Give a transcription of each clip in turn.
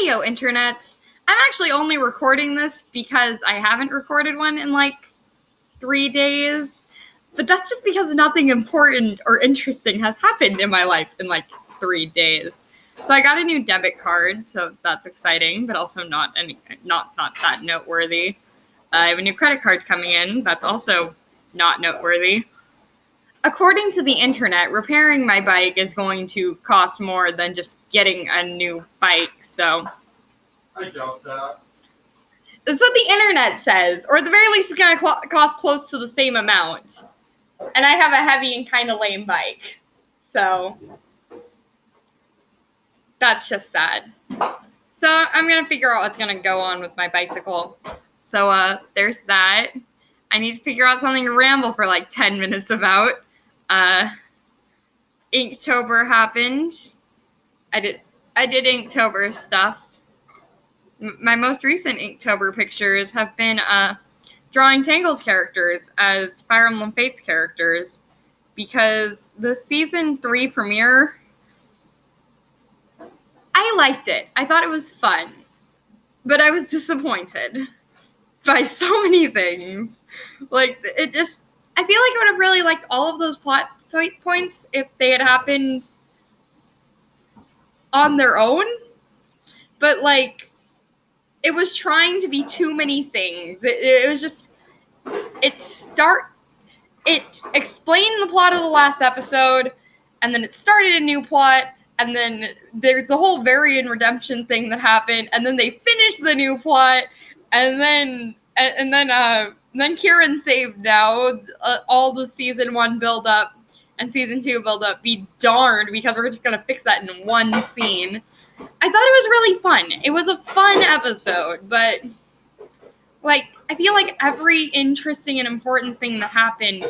Heyo, internets. I'm actually only recording this because I haven't recorded one in like 3 days. But that's just because nothing important or interesting has happened in my life in like 3 days. So I got a new debit card, so that's exciting, but also not that noteworthy. I have a new credit card coming in. That's also not noteworthy. According to the internet, repairing my bike is going to cost more than just getting a new bike, so... I doubt that. That's what the internet says, or at the very least it's going to cost close to the same amount. And I have a heavy and kind of lame bike, so... That's just sad. So I'm going to figure out what's going to go on with my bicycle. So there's that. I need to figure out something to ramble for like 10 minutes about. Inktober happened. I did Inktober stuff. My most recent Inktober pictures have been drawing Tangled characters as Fire Emblem Fates characters, because the season 3 premiere, I liked it. I thought it was fun, but I was disappointed by so many things. Like, it just, I feel like I would have really liked all of those plot points if they had happened on their own, but like, it was trying to be too many things. It was just, it explained the plot of the last episode, and then it started a new plot, and then there's the whole Varian redemption thing that happened, and then they finished the new plot, and then Kieran saved now all the season 1 build up and season 2 build up be darned, because we're just gonna fix that in one scene. I thought it was really fun. It was a fun episode, but like, I feel like every interesting and important thing that happened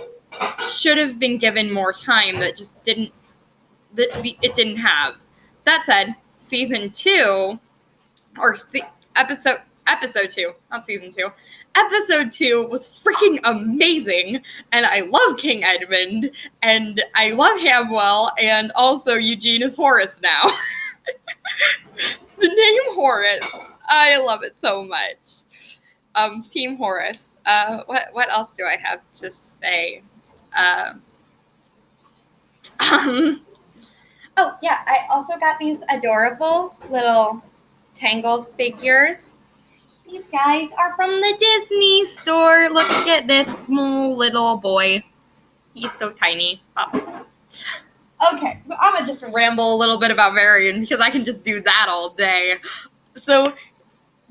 should have been given more time that just didn't have. That said, season 2, or episode 2, not season 2. Episode 2 was freaking amazing, and I love King Edmund, and I love Hamwell, and also Eugene is Horace now. The name Horace, I love it so much. Team Horace. What else do I have to say? Oh yeah, I also got these adorable little Tangled figures. These guys are from the Disney store. Look at this small little boy. He's so tiny. Oh. Okay, so I'm gonna just ramble a little bit about Varian, because I can just do that all day. So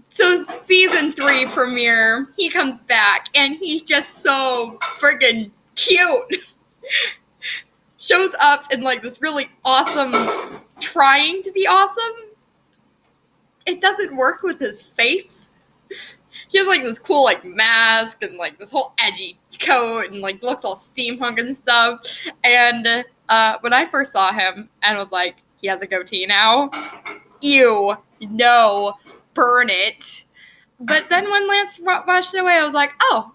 season 3 premiere, he comes back, and he's just so freaking cute. Shows up in like this really awesome, trying to be awesome. It doesn't work with his face. He has like this cool like mask and like this whole edgy coat, and like looks all steampunk and stuff. And when I first saw him and was like, he has a goatee now. Ew, no, burn it. But then when Lance washed it away, I was like, oh,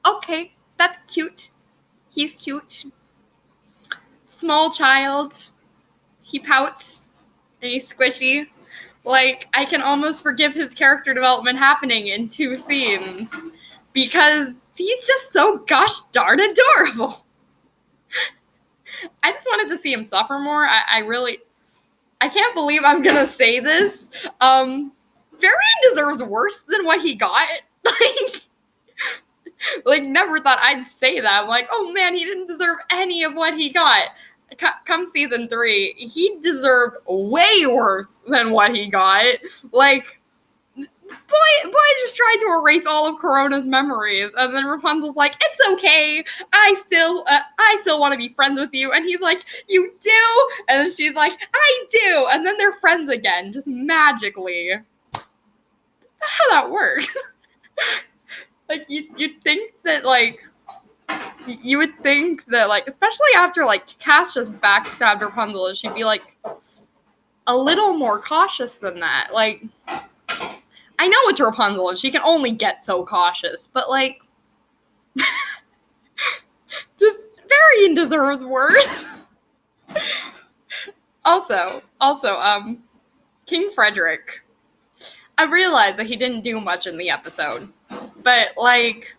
okay, that's cute. He's cute. Small child. He pouts. And he's squishy. Like, I can almost forgive his character development happening in 2 scenes, because he's just so gosh darn adorable. I just wanted to see him suffer more. I can't believe I'm gonna say this. Varian deserves worse than what he got. Like, never thought I'd say that. I'm like, oh man, he didn't deserve any of what he got. Come season 3, he deserved way worse than what he got. Like, boy just tried to erase all of Corona's memories, and then Rapunzel's like, it's okay, I still want to be friends with you, and he's like, you do? And then she's like, I do, and then they're friends again, just magically. That's not how that works. Like, you'd think that, like, you would think that, like, especially after, like, Cass just backstabbed Rapunzel, she'd be, like, a little more cautious than that. Like, I know it's Rapunzel, and she can only get so cautious, but, like, Varian deserves worse. Also, King Frederick. I realize that he didn't do much in the episode, but, like,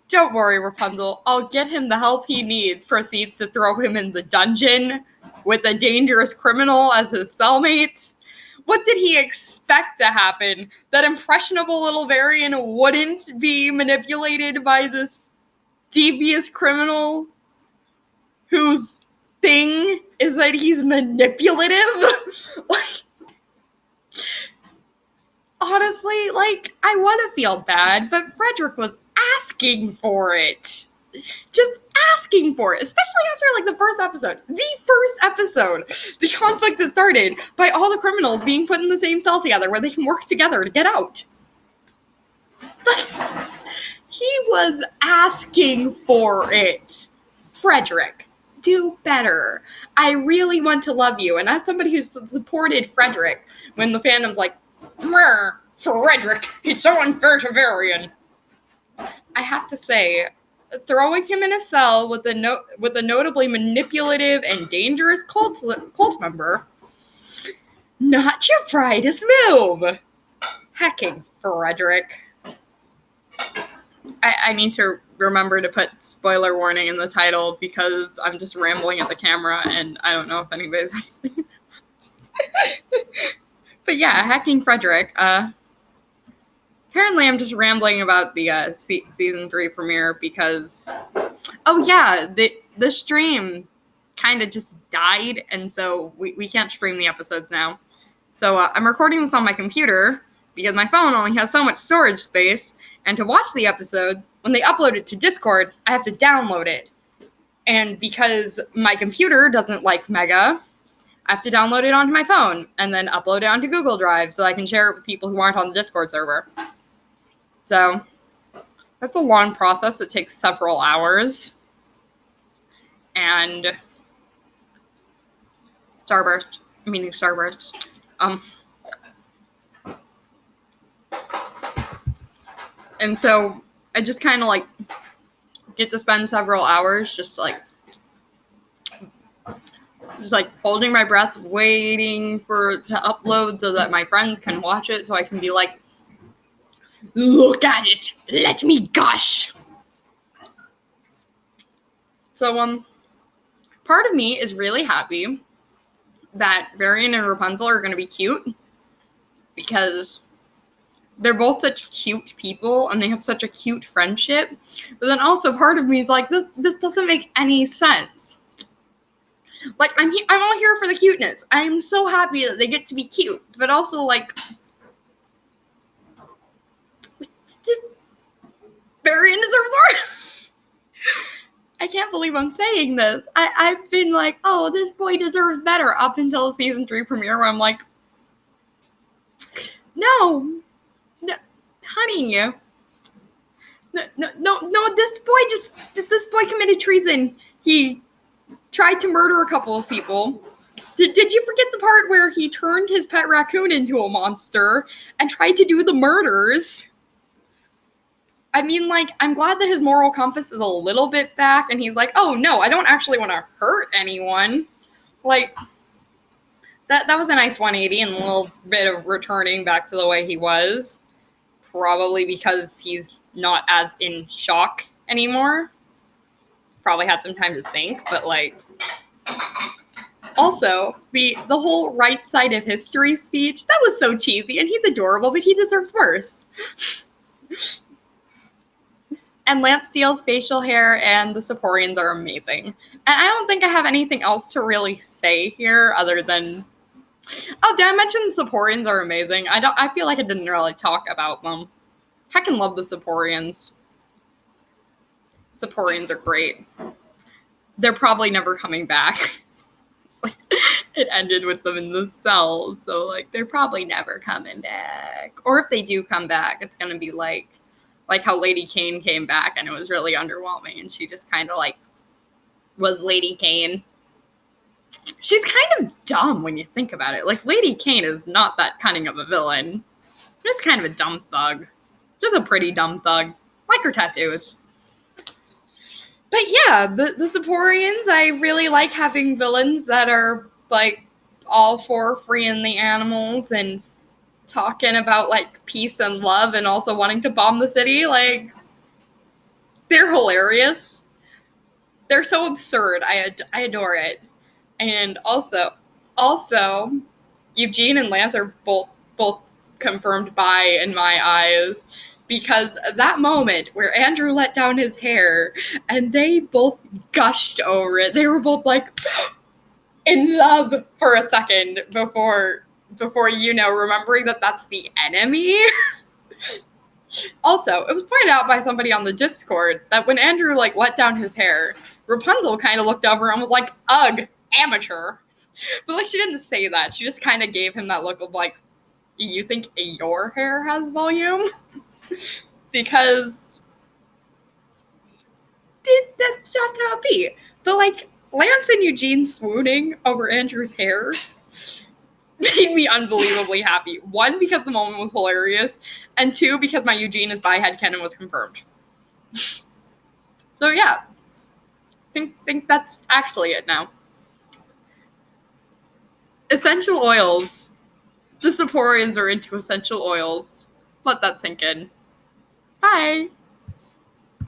don't worry, Rapunzel. I'll get him the help he needs. Proceeds to throw him in the dungeon with a dangerous criminal as his cellmate. What did he expect to happen? That impressionable little Varian wouldn't be manipulated by this devious criminal whose thing is that he's manipulative? Honestly, like, I want to feel bad, but Frederick was asking for it. Just asking for it, especially after, like, the first episode. The first episode! The conflict is started by all the criminals being put in the same cell together where they can work together to get out. He was asking for it. Frederick, do better. I really want to love you. And as somebody who's supported Frederick when the fandom's like, Frederick, he's so unfair to Varian. I have to say, throwing him in a cell with a notably manipulative and dangerous cult member, not your brightest move. Hecking Frederick. I need to remember to put spoiler warning in the title because I'm just rambling at the camera and I don't know if anybody's actually. But yeah, hacking Frederick. Apparently I'm just rambling about the season 3 premiere because, oh yeah, the stream kind of just died, and so we can't stream the episodes now. So I'm recording this on my computer because my phone only has so much storage space, and to watch the episodes, when they upload it to Discord, I have to download it. And because my computer doesn't like Mega, I have to download it onto my phone and then upload it onto Google Drive so I can share it with people who aren't on the Discord server. So that's a long process. It takes several hours. And Starburst. And so I just kind of like get to spend several hours just like holding my breath, waiting for it to upload so that my friends can watch it so I can be like, look at it, let me gush. So part of me is really happy that Varian and Rapunzel are going to be cute because they're both such cute people and they have such a cute friendship. But then also part of me is like, this doesn't make any sense. Like, I'm all here for the cuteness. I'm so happy that they get to be cute, but also like, Varian deserves more. I can't believe I'm saying this. I've been like, oh, this boy deserves better up until the season 3 premiere where I'm like, no, honey, no, this boy committed treason. He tried to murder a couple of people. Did you forget the part where he turned his pet raccoon into a monster and tried to do the murders? I mean, like, I'm glad that his moral compass is a little bit back, and he's like, oh, no, I don't actually want to hurt anyone. Like, that was a nice 180 and a little bit of returning back to the way he was. Probably because he's not as in shock anymore. Probably had some time to think, but, like... Also, the whole right side of history speech, that was so cheesy, and he's adorable, but he deserves worse. And Lance Steele's facial hair and the Sapporians are amazing. And I don't think I have anything else to really say here other than... Oh, did I mention the Sapporians are amazing? I feel like I didn't really talk about them. I can love the Sapporians. Sapporians are great. They're probably never coming back. It's like, it ended with them in the cell, so like they're probably never coming back. Or if they do come back, it's gonna be like how Lady Kane came back and it was really underwhelming and she just kind of like was Lady Kane. She's kind of dumb when you think about it. Like, Lady Kane is not that cunning of a villain. Just kind of a dumb thug. Just a pretty dumb thug. Like her tattoos. But yeah, the Sapporians, I really like having villains that are, like, all for freeing the animals and talking about like peace and love and also wanting to bomb the city. Like, they're hilarious. They're so absurd. I adore it. And also, Eugene and Lance are both confirmed bi in my eyes, because that moment where Andrew let down his hair and they both gushed over it. They were both like in love for a second before remembering that that's the enemy. Also, it was pointed out by somebody on the Discord that when Andrew like let down his hair, Rapunzel kind of looked over and was like, "Ugh, amateur." But like, she didn't say that. She just kind of gave him that look of like, "You think your hair has volume?" Because that's just how it be. But like, Lance and Eugene swooning over Andrew's hair made me unbelievably happy. One, because the moment was hilarious, and two, because my Eugene is bi headcanon was confirmed. So yeah, think that's actually it now. Essential oils. The Sephorians are into essential oils. Let that sink in. Bye.